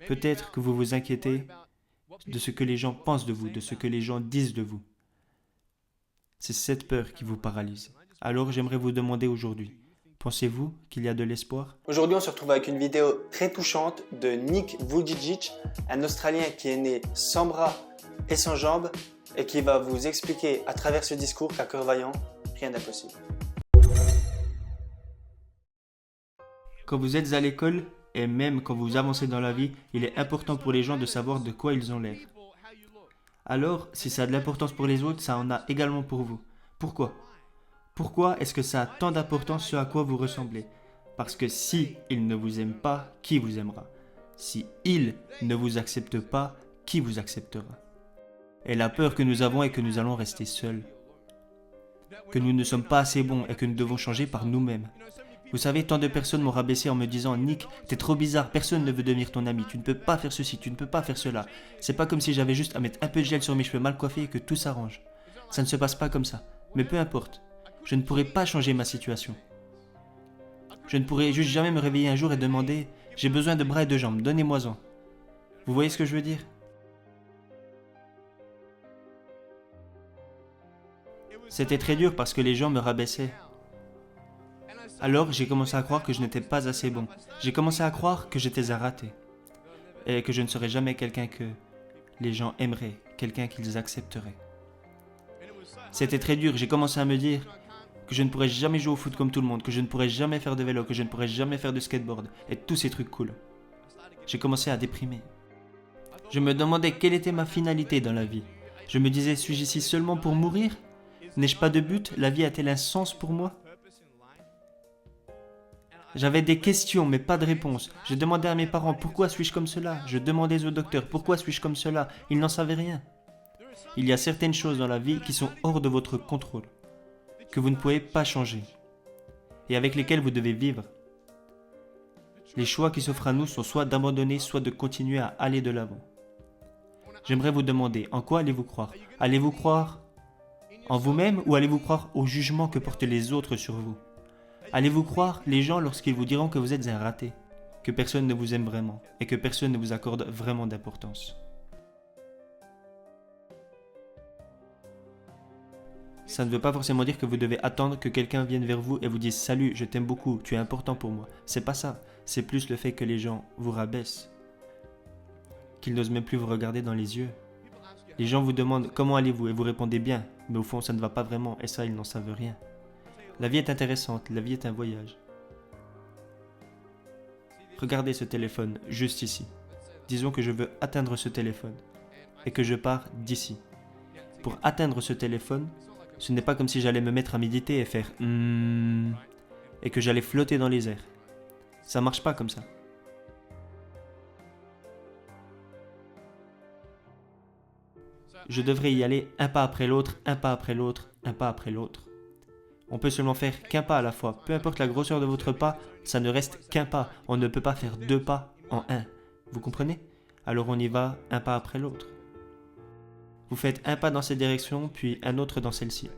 Peut-être que vous vous inquiétez de ce que les gens pensent de vous, de ce que les gens disent de vous. C'est cette peur qui vous paralyse. Alors j'aimerais vous demander aujourd'hui, pensez-vous qu'il y a de l'espoir? Aujourd'hui, on se retrouve avec une vidéo très touchante de Nick Vujicic, un Australien qui est né sans bras et sans jambes et qui va vous expliquer à travers ce discours qu'à cœur vaillant, rien n'est possible. Quand vous êtes à l'école, et même quand vous avancez dans la vie, il est important pour les gens de savoir de quoi ils ont l'air. Alors, si ça a de l'importance pour les autres, ça en a également pour vous. Pourquoi? Pourquoi est-ce que ça a tant d'importance ce à quoi vous ressemblez? Parce que si il ne vous aime pas, qui vous aimera? Si il ne vous accepte pas, qui vous acceptera? Et la peur que nous avons est que nous allons rester seuls, que nous ne sommes pas assez bons et que nous devons changer par nous-mêmes. Vous savez, tant de personnes m'ont rabaissé en me disant « Nick, t'es trop bizarre, personne ne veut devenir ton ami, tu ne peux pas faire ceci, tu ne peux pas faire cela. » C'est pas comme si j'avais juste à mettre un peu de gel sur mes cheveux mal coiffés et que tout s'arrange. Ça ne se passe pas comme ça. Mais peu importe, je ne pourrai pas changer ma situation. Je ne pourrai juste jamais me réveiller un jour et demander « J'ai besoin de bras et de jambes, donnez-moi-en. » Vous voyez ce que je veux dire? C'était très dur parce que les gens me rabaissaient. Alors j'ai commencé à croire que je n'étais pas assez bon. J'ai commencé à croire que j'étais un raté. Et que je ne serais jamais quelqu'un que les gens aimeraient, quelqu'un qu'ils accepteraient. C'était très dur, j'ai commencé à me dire que je ne pourrais jamais jouer au foot comme tout le monde, que je ne pourrais jamais faire de vélo, que je ne pourrais jamais faire de skateboard, et tous ces trucs cool. J'ai commencé à déprimer. Je me demandais quelle était ma finalité dans la vie. Je me disais, suis-je ici seulement pour mourir? N'ai-je pas de but? La vie a-t-elle un sens pour moi? J'avais des questions mais pas de réponse. Je demandais à mes parents pourquoi suis-je comme cela. Je demandais au docteur pourquoi suis-je comme cela. Ils n'en savaient rien. Il y a certaines choses dans la vie qui sont hors de votre contrôle, que vous ne pouvez pas changer, et avec lesquelles vous devez vivre. Les choix qui s'offrent à nous sont soit d'abandonner, soit de continuer à aller de l'avant. J'aimerais vous demander, en quoi allez-vous croire? Allez-vous croire en vous-même ou allez-vous croire au jugement que portent les autres sur vous? Allez-vous croire les gens lorsqu'ils vous diront que vous êtes un raté, que personne ne vous aime vraiment et que personne ne vous accorde vraiment d'importance? Ça ne veut pas forcément dire que vous devez attendre que quelqu'un vienne vers vous et vous dise « Salut, je t'aime beaucoup, tu es important pour moi ». C'est pas ça, c'est plus le fait que les gens vous rabaissent, qu'ils n'osent même plus vous regarder dans les yeux. Les gens vous demandent « Comment allez-vous » et vous répondez bien, mais au fond ça ne va pas vraiment et ça ils n'en savent rien. La vie est intéressante, la vie est un voyage. Regardez ce téléphone, juste ici. Disons que je veux atteindre ce téléphone et que je pars d'ici. Pour atteindre ce téléphone, ce n'est pas comme si j'allais me mettre à méditer et faire et que j'allais flotter dans les airs. Ça marche pas comme ça. Je devrais y aller un pas après l'autre, un pas après l'autre, un pas après l'autre. On peut seulement faire qu'un pas à la fois. Peu importe la grosseur de votre pas, ça ne reste qu'un pas. On ne peut pas faire deux pas en un. Vous comprenez? Alors on y va un pas après l'autre. Vous faites un pas dans cette direction, puis un autre dans celle-ci.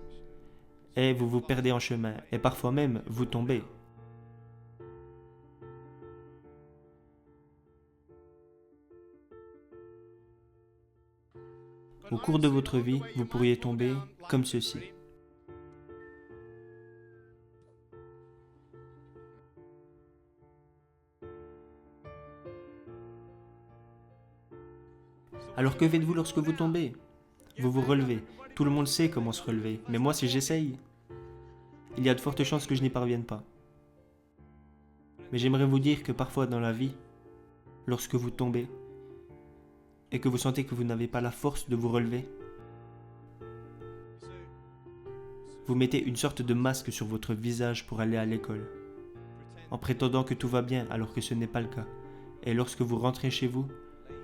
Et vous vous perdez en chemin, et parfois même vous tombez. Au cours de votre vie, vous pourriez tomber comme ceci. Alors que faites-vous lorsque vous tombez? Vous vous relevez. Tout le monde sait comment se relever, mais moi si j'essaye, il y a de fortes chances que je n'y parvienne pas. Mais j'aimerais vous dire que parfois dans la vie, lorsque vous tombez, et que vous sentez que vous n'avez pas la force de vous relever, vous mettez une sorte de masque sur votre visage pour aller à l'école, en prétendant que tout va bien alors que ce n'est pas le cas. Et lorsque vous rentrez chez vous,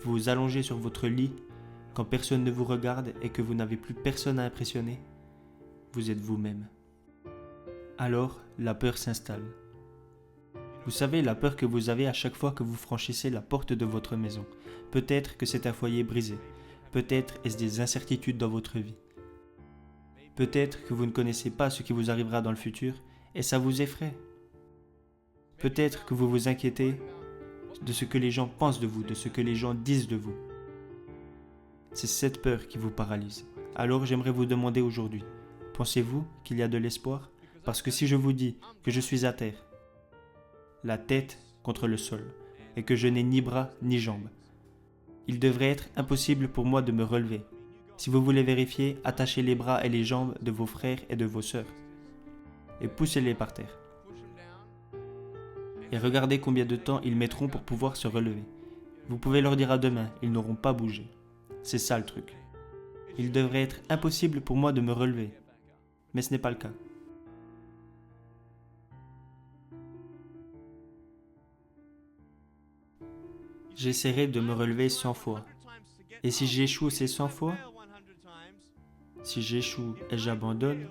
vous vous allongez sur votre lit, quand personne ne vous regarde et que vous n'avez plus personne à impressionner, vous êtes vous-même. Alors, la peur s'installe. Vous savez, la peur que vous avez à chaque fois que vous franchissez la porte de votre maison. Peut-être que c'est un foyer brisé. Peut-être est-ce des incertitudes dans votre vie. Peut-être que vous ne connaissez pas ce qui vous arrivera dans le futur et ça vous effraie. Peut-être que vous vous inquiétez de ce que les gens pensent de vous, de ce que les gens disent de vous. C'est cette peur qui vous paralyse. Alors j'aimerais vous demander aujourd'hui, pensez-vous qu'il y a de l'espoir? Parce que si je vous dis que je suis à terre, la tête contre le sol, et que je n'ai ni bras ni jambes, il devrait être impossible pour moi de me relever. Si vous voulez vérifier, attachez les bras et les jambes de vos frères et de vos sœurs, et poussez-les par terre. Et regardez combien de temps ils mettront pour pouvoir se relever. Vous pouvez leur dire à demain, ils n'auront pas bougé. C'est ça le truc. Il devrait être impossible pour moi de me relever, mais ce n'est pas le cas. J'essaierai de me relever 100 fois. Et si j'échoue ces 100 fois, si j'échoue et j'abandonne,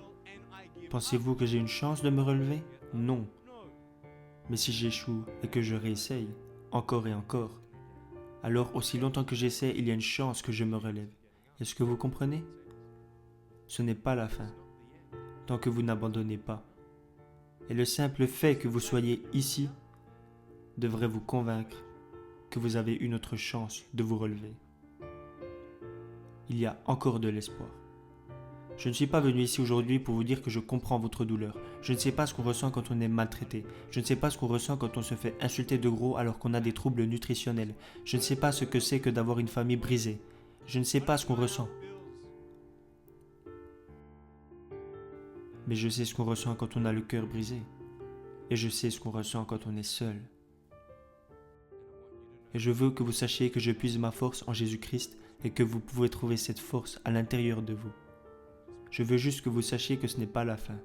pensez-vous que j'ai une chance de me relever? Non. Mais si j'échoue et que je réessaye, encore et encore, alors aussi longtemps que j'essaie, il y a une chance que je me relève. Est-ce que vous comprenez? Ce n'est pas la fin, tant que vous n'abandonnez pas. Et le simple fait que vous soyez ici devrait vous convaincre que vous avez une autre chance de vous relever. Il y a encore de l'espoir. Je ne suis pas venu ici aujourd'hui pour vous dire que je comprends votre douleur. Je ne sais pas ce qu'on ressent quand on est maltraité. Je ne sais pas ce qu'on ressent quand on se fait insulter de gros alors qu'on a des troubles nutritionnels. Je ne sais pas ce que c'est que d'avoir une famille brisée. Je ne sais pas ce qu'on ressent. Mais je sais ce qu'on ressent quand on a le cœur brisé. Et je sais ce qu'on ressent quand on est seul. Et je veux que vous sachiez que je puise ma force en Jésus-Christ et que vous pouvez trouver cette force à l'intérieur de vous. Je veux juste que vous sachiez que ce n'est pas la fin.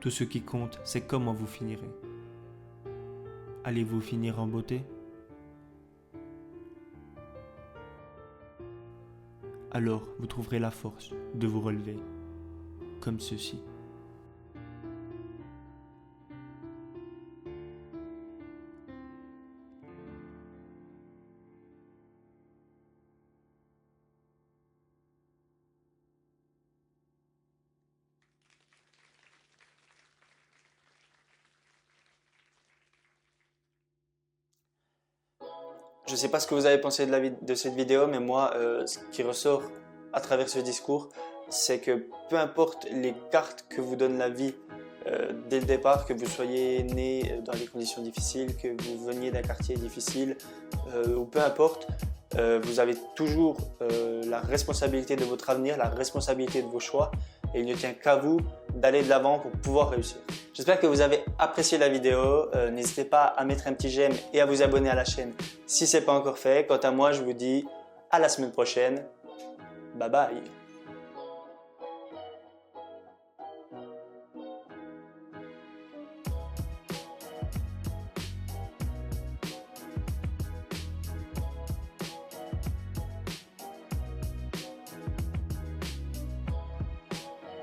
Tout ce qui compte, c'est comment vous finirez. Allez-vous finir en beauté? Alors vous trouverez la force de vous relever, comme ceci. Je ne sais pas ce que vous avez pensé de cette vidéo, mais moi, ce qui ressort à travers ce discours, c'est que peu importe les cartes que vous donne la vie dès le départ, que vous soyez né dans des conditions difficiles, que vous veniez d'un quartier difficile, ou peu importe, vous avez toujours la responsabilité de votre avenir, la responsabilité de vos choix, et il ne tient qu'à vous d'aller de l'avant pour pouvoir réussir. J'espère que vous avez apprécié la vidéo. N'hésitez pas à mettre un petit j'aime et à vous abonner à la chaîne si ce n'est pas encore fait. Quant à moi, je vous dis à la semaine prochaine. Bye bye.